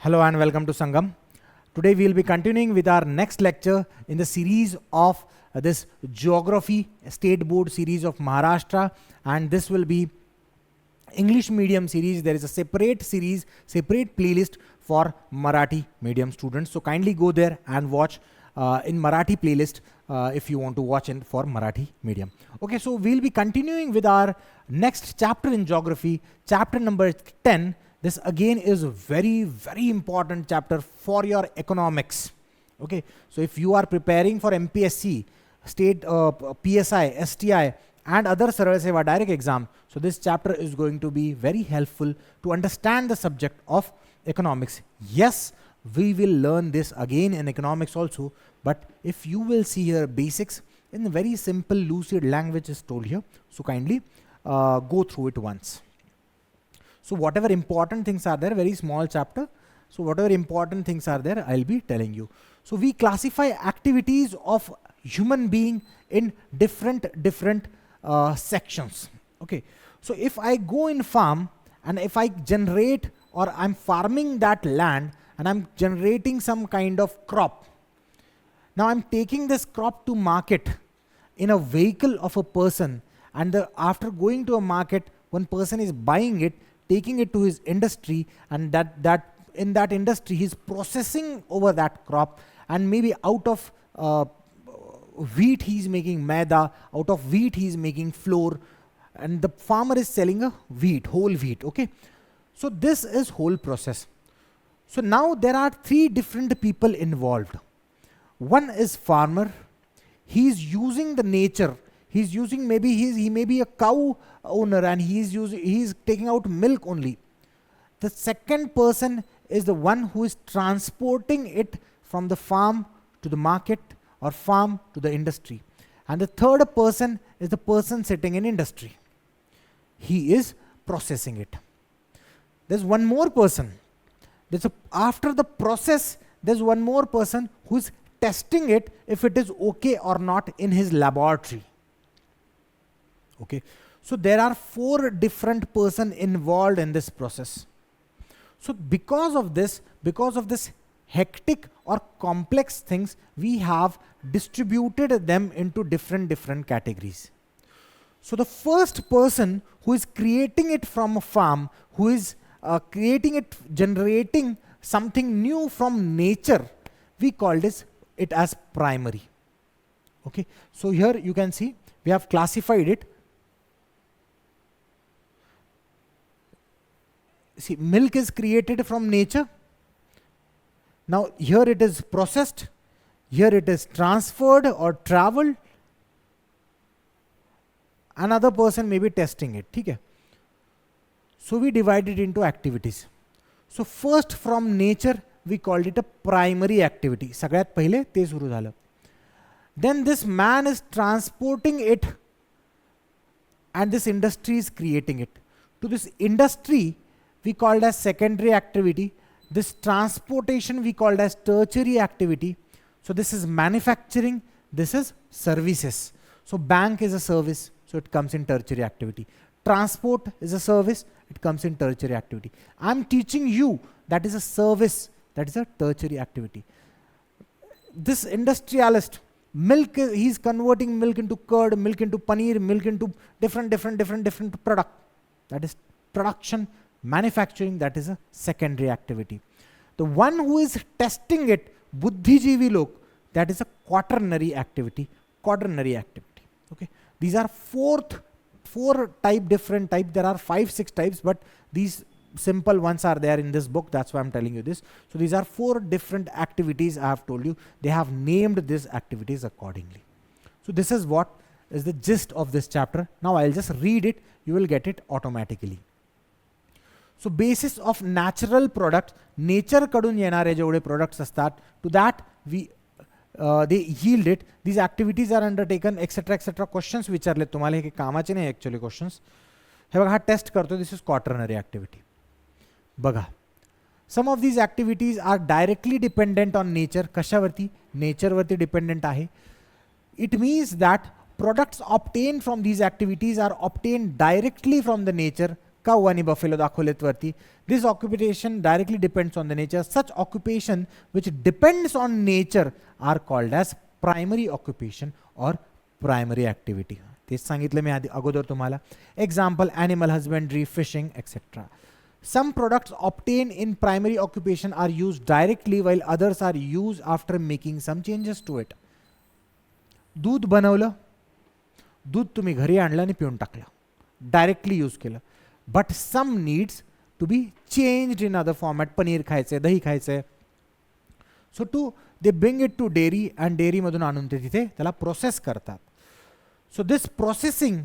Hello and welcome to Sangam. Today we will be continuing with our next lecture in the series of this Geography State Board series of Maharashtra, and this will be English medium series. There is a separate series, separate playlist for Marathi medium students. So kindly go there and watch in Marathi playlist if you want to watch it for Marathi medium. Okay, so we'll be continuing with our next chapter in geography, chapter number 10. This again is a very, very important chapter for your economics. Okay, so if you are preparing for MPSC, state PSI, STI, and other Saral Seva direct exam, so this chapter is going to be very helpful to understand the subject of economics. Yes, we will learn this again in economics also, but if you will see here basics in very simple, lucid language is told here, so kindly go through it once. So whatever important things are there, very small chapter. So whatever important things are there, I'll be telling you. So we classify activities of human being in different sections. Okay. So if I go in farm and if I generate or I'm farming that land and I'm generating some kind of crop. Now I'm taking this crop to market in a vehicle of a person, and after going to a market, one person is buying it, taking it to his industry, and that in that industry he's processing over that crop, and maybe out of wheat he's making maida, out of wheat he's making flour, and the farmer is selling a wheat, whole wheat. Okay, so this is whole process. So now there are three different people involved. One is farmer. He's using the nature. He's using, maybe he may be a cow owner and he's taking out milk only. The second person is the one who is transporting it from the farm to the market or farm to the industry. And the third person is the person sitting in industry. He is processing it. There's one more person. After the process, there's one more person who is testing it if it is okay or not in his laboratory. Okay, so there are four different persons involved in this process. So because of this hectic or complex things, we have distributed them into different categories. So the first person who is creating it from a farm, who is generating something new from nature, we call it as primary. Okay, so here you can see we have classified it. See, milk is created from nature. Now here it is processed, here it is transferred or traveled. Another person may be testing it. Okay? So we divide it into activities. So first, from nature we called it a primary activity. सगळ्यात पहिले ते सुरू झालं. Then this man is transporting it and this industry is creating it. To this industry we called as secondary activity. This transportation we called as tertiary activity. So this is manufacturing, this is services. So bank is a service, so it comes in tertiary activity. Transport is a service, it comes in tertiary activity. I'm teaching you, that is a service, that is a tertiary activity. This industrialist, milk, he's converting milk into curd, milk into paneer, milk into different product. That is production. Manufacturing, that is a secondary activity. The one who is testing it, buddhijeevi lok, that is a quaternary activity. Okay, these are four different type. There are 5-6 types, but these simple ones are there in this book. That's why I'm telling you this. So these are 4 different activities I have told you. They have named these activities accordingly. So this is what is the gist of this chapter. Now I'll just read it. You will get it automatically. So basis of natural products, nature कडून येणारे जेवढे products असतात, to that they yield it. These activities are undertaken, etc. Questions विचारले तुम्हाला, हे कामाचे नाही actually questions. हे बघा, हा टेस्ट करतो. This is quaternary activity. बघा, some of these activities are directly dependent on nature. कशावरती? Nature वरती dependent आहे. It means that products obtained from these activities are obtained directly from the nature. काऊ आणि buffalo दाखवलेत वरती. This occupation directly depends on the nature. Such occupation which depends on nature are called as primary occupation और primary activity. तेच सांगितलं मी आधी अगोदर तुम्हाला. Example animal husbandry, fishing etcetera. Some products obtained in primary occupation are used directly while others are used after making some changes to it. दूध बनवलं, दूध तुम्ही घरी आणलं आणि पिऊन टाकलं, डायरेक्टली यूज केलं. But some needs to be changed in other format. Paneer खायचंय, दही खायचंय, so to they bring it to dairy and डेअरीमधून आणून ते तिथे त्याला प्रोसेस करतात. So this processing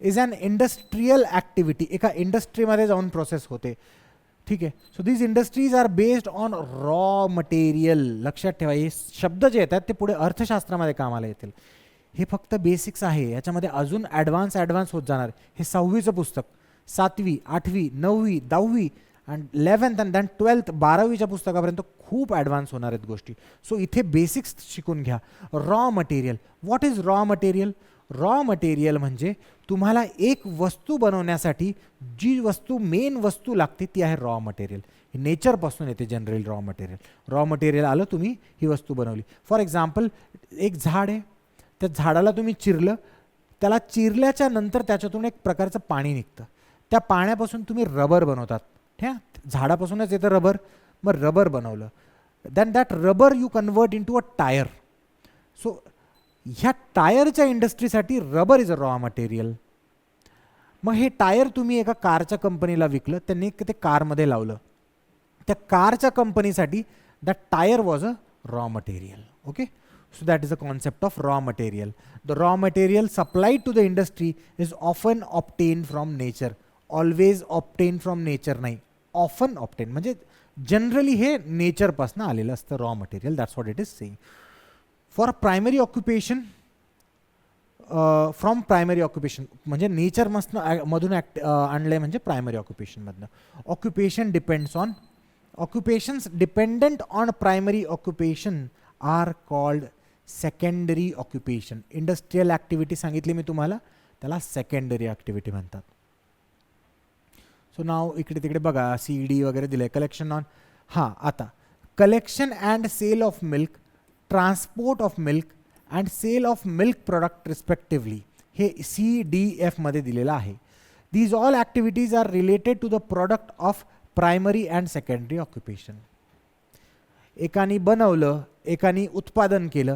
is an industrial activity. एका इंडस्ट्रीमध्ये जाऊन प्रोसेस होते. ठीक आहे. So these industries are based on raw material. लक्षात ठेवा, हे शब्द जे येतात ते पुढे अर्थशास्त्रामध्ये कामाला येतील. हे फक्त बेसिक्स आहे, याच्यामध्ये अजून ॲडव्हान्स होत जाणार. हे 6वीचं पुस्तक, 7वी, 8वी, 9वी, 10वी and 11th and then 12th, 12वीच्या पुस्तकापर्यंत खूप ॲडव्हान्स होणार आहेत गोष्टी. सो इथे बेसिक्स शिकून घ्या. Raw material. What is raw material? Raw material म्हणजे तुम्हाला एक वस्तू बनवण्यासाठी जी वस्तू, मेन वस्तू लागते ती आहे रॉ मटेरियल. नेचरपासून येते generally raw material. Raw material आलं, तुम्ही ही वस्तू बनवली. फॉर एक्झाम्पल, एक झाड आहे, त्या झाडाला तुम्ही चिरलं, त्याला चिरल्याच्या नंतर त्याच्यातून एक प्रकारचं पाणी निघतं. त्या पाण्यापासून तुम्ही रबर बनवतात. ठीक आहे, झाडापासूनच येतं रबर. मग रबर बनवलं, then that rubber you convert into a tyre. So ह्या टायरच्या इंडस्ट्रीसाठी rubber is a raw material. मग हे टायर तुम्ही एका कारच्या कंपनीला विकलं, त्यांनी ते कारमध्ये लावलं. त्या कारच्या कंपनीसाठी that tyre was a raw material. Okay, so that is the concept of raw material. The raw material supplied to the industry is often obtained from nature. Always obtained from nature नाही, often obtained म्हणजे generally हे नेचरपासून आलेलं असतं raw material. That's what it is saying. For primary occupation, from primary occupation म्हणजे nature मधून आणलंय म्हणजे प्रायमरी ऑक्युपेशनमधनं. Occupation depends on, occupations dependent on primary occupation are called secondary occupation. Industrial activity सांगितली मी तुम्हाला, त्याला सेकंडरी ॲक्टिव्हिटी म्हणतात. सो नाव इकडे तिकडे बघा, CD वगैरे दिले. कलेक्शन ऑन, हां, आता collection and sale of milk, transport of milk and sale of milk product respectively, हे CDF मध्ये दिलेलं आहे. These all activities are related to the product of primary and secondary occupation. एकाने बनवलं, एकाने उत्पादन केलं,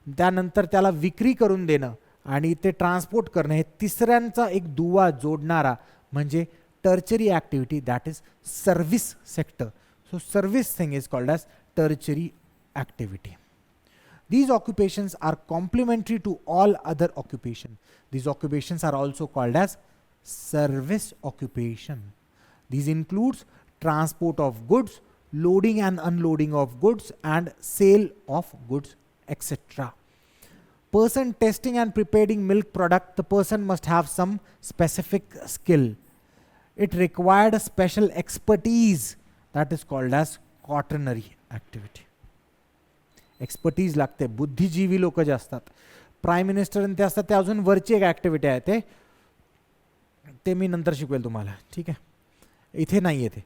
त्यानंतर त्याला विक्री करून देणं आणि ते ट्रान्सपोर्ट करणं, हे तिसऱ्यांचा एक दुवा जोडणारा म्हणजे tertiary activity, that is service sector. So service thing is called as tertiary activity. These occupations are complementary to all other occupation. These occupations are also called as service occupation. These includes transport of goods, loading and unloading of goods and sale of goods, etc. Person testing and preparing milk product, the person must have some specific skill. It required a special expertise that is called as quaternary activity. Expertise लागते. बुद्धिजीवी लोक जे असतात, prime minister ते असतात, ते अजून वरची एक ॲक्टिव्हिटी आहे, ते मी नंतर शिकवेल तुम्हाला. ठीक आहे, इथे नाही आहे ते.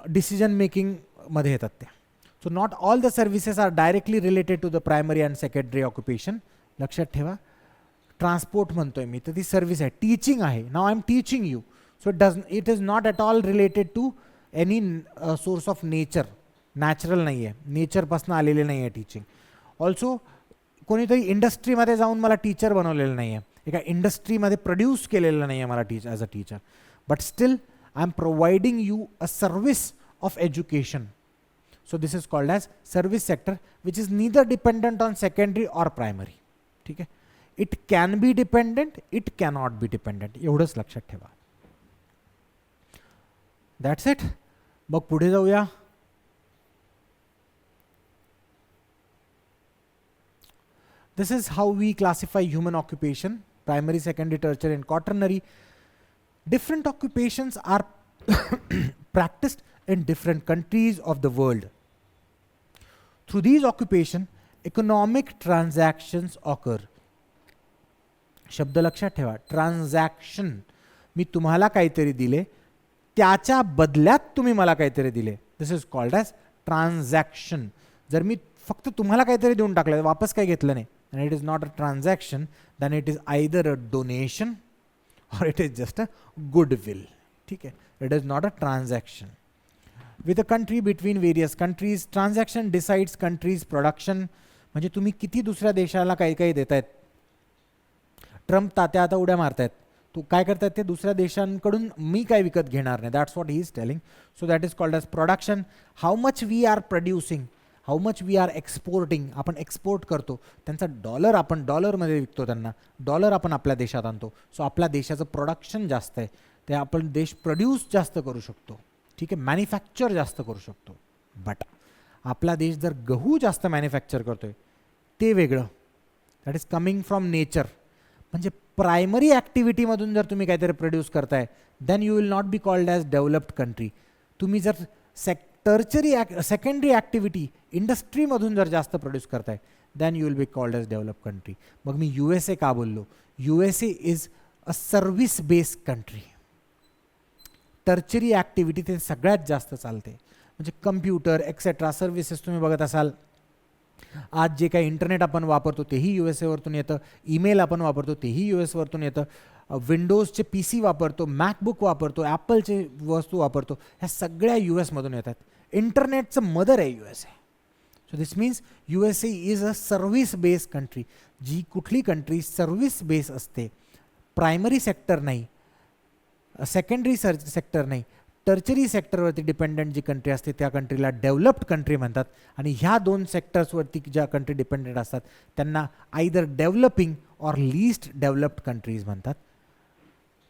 डिसिजन मेकिंग मध्ये येतात ते. So not all the services are directly related to the primary and secondary occupation. लक्षात ठेवा. ट्रान्सपोर्ट म्हणतोय मी, तर ती सर्व्हिस आहे. टीचिंग आहे, नाव I am teaching you, so it is not at all related to any source of nature. Natural नाही आहे, नेचरपासून आलेले नाही आहे टीचिंग. ऑल्सो कोणीतरी इंडस्ट्रीमध्ये जाऊन मला टीचर बनवलेलं नाही आहे, एका इंडस्ट्रीमध्ये प्रोड्यूस केलेलं नाही आहे मला as a teacher, but still I am providing you a service of education. So this is called as service sector which is neither dependent on secondary or primary. ठीक आहे, it can be dependent, it cannot be dependent, एवढंच लक्षात ठेवा. That's it. मग पुढे जाऊया. This is how we classify human occupation: primary, secondary, tertiary and quaternary. Different occupations are practiced in different countries of the world. Through these occupations, economic transactions occur. शब्द लक्षात ठेवा, transaction मी तुम्हाला काहीतरी दिले, त्याच्या बदल्यात तुम्ही मला काहीतरी दिले. This is called as transaction. जर मी फक्त तुम्हाला काहीतरी देऊन टाकलं, वापस काही घेतलं नाही, and it is not a transaction, then it is either a donation or it is just a goodwill. ठीक आहे, it is not a transaction. With a country between various countries, transaction decides country's production. म्हणजे तुम्ही किती दुसऱ्या देशाला काही काही देतायत. Trump Tatya आता उड्या मारतायत, तू काय करतायत ते दुसऱ्या देशांकडून मी काय विकत घेणार नाही. That's what he is telling. So that is called as production. How much we are producing, how much we are exporting. आपण एक्सपोर्ट करतो, त्यांचा डॉलर आपण डॉलरमध्ये विकतो, त्यांना डॉलर आपण आपल्या देशात आणतो. सो आपल्या देशाचं प्रोडक्शन जास्त आहे, ते आपण देश प्रोड्यूस जास्त करू शकतो. ठीक आहे, मॅन्युफॅक्चर जास्त करू शकतो. बट आपला देश जर गहू जास्त मॅन्युफॅक्चर करतोय ते वेगळं. That is coming from nature. म्हणजे प्रायमरी ॲक्टिव्हिटीमधून जर तुम्ही काहीतरी प्रोड्यूस करताय, then you will not be called as developed country. तुम्ही जर सेकंडरी ॲक्टिव्हिटी इंडस्ट्रीमधून जर जास्त प्रोड्यूस करताय, then you will be called as developed country. मग मी USA का बोललो? USA is a service based country. Tertiary activity ते सगळ्यात जास्त चालते. म्हणजे कम्प्युटर एक्सेट्रा सर्व्हिसेस तुम्ही बघत असाल, आज जे काही इंटरनेट आपण वापरतो तेही USA वरतून येतं, ईमेल आपण वापरतो तेही US वरतून येतं, विंडोजचे PC वापरतो, मॅकबुक वापरतो, ॲपलचे वस्तू वापरतो, ह्या सगळ्या US मधून येतात. इंटरनेटचं मदर आहे USA. So this means USA is a service based country. जी कुठली कंट्री सर्व्हिस बेस असते, प्रायमरी सेक्टर नाही, सेकंडरी सेक्टर नाही, टर्चरी सेक्टरवरती डिपेंडंट जी कंट्री असते त्या कंट्रीला डेव्हलप्ड कंट्री म्हणतात. आणि ह्या दोन सेक्टर्सवरती ज्या कंट्री डिपेंडेंट असतात त्यांना either developing or least developed countries म्हणतात.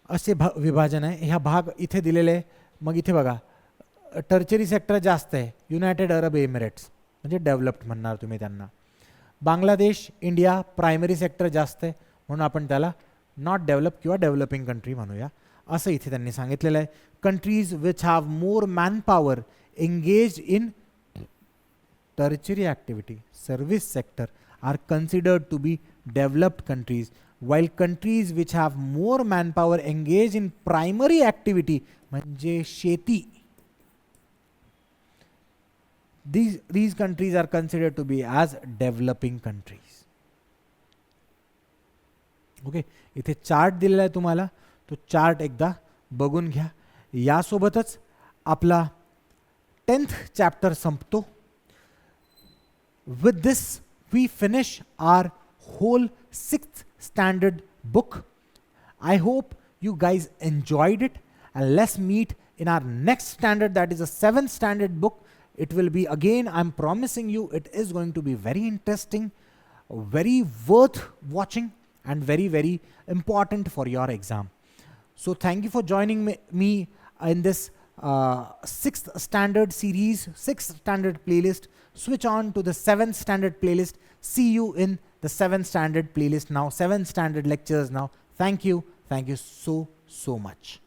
असे विभाजन आहे. ह्या भाग इथे दिलेले आहे. मग इथे बघा, टर्चरी सेक्टर जास्त आहे, युनायटेड अरब एमिरेट्स, म्हणजे डेव्हलप्ड म्हणणार तुम्ही त्यांना. बांगलादेश, इंडिया प्रायमरी सेक्टर जास्त आहे म्हणून आपण त्याला नॉट डेव्हलप किंवा डेव्हलपिंग कंट्री म्हणूया, असं इथे त्यांनी सांगितलेलं आहे. Countries which have more manpower engage in tertiary activity service sector are considered to be developed countries, while countries which have more manpower engage in primary activity म्हणजे शेती, these countries are considered to be as developing countries. Okay, इथे chart दिलेला आहे तुम्हाला, तो chart एकदा बघून घ्या. यासोबतच आपला 10th चॅप्टर संपतो. With this we finish our whole 6th standard book. I hope you guys enjoyed it, and let's meet in our next standard, that is a 7th standard book. It will be, again I'm promising you, it is going to be very interesting, very worth watching, and very very important for your exam. So thank you for joining me in this 6th standard series, 6th standard playlist. Switch on to the 7th standard playlist. See you in the 7th standard playlist now, 7th standard lectures now. Thank you so much.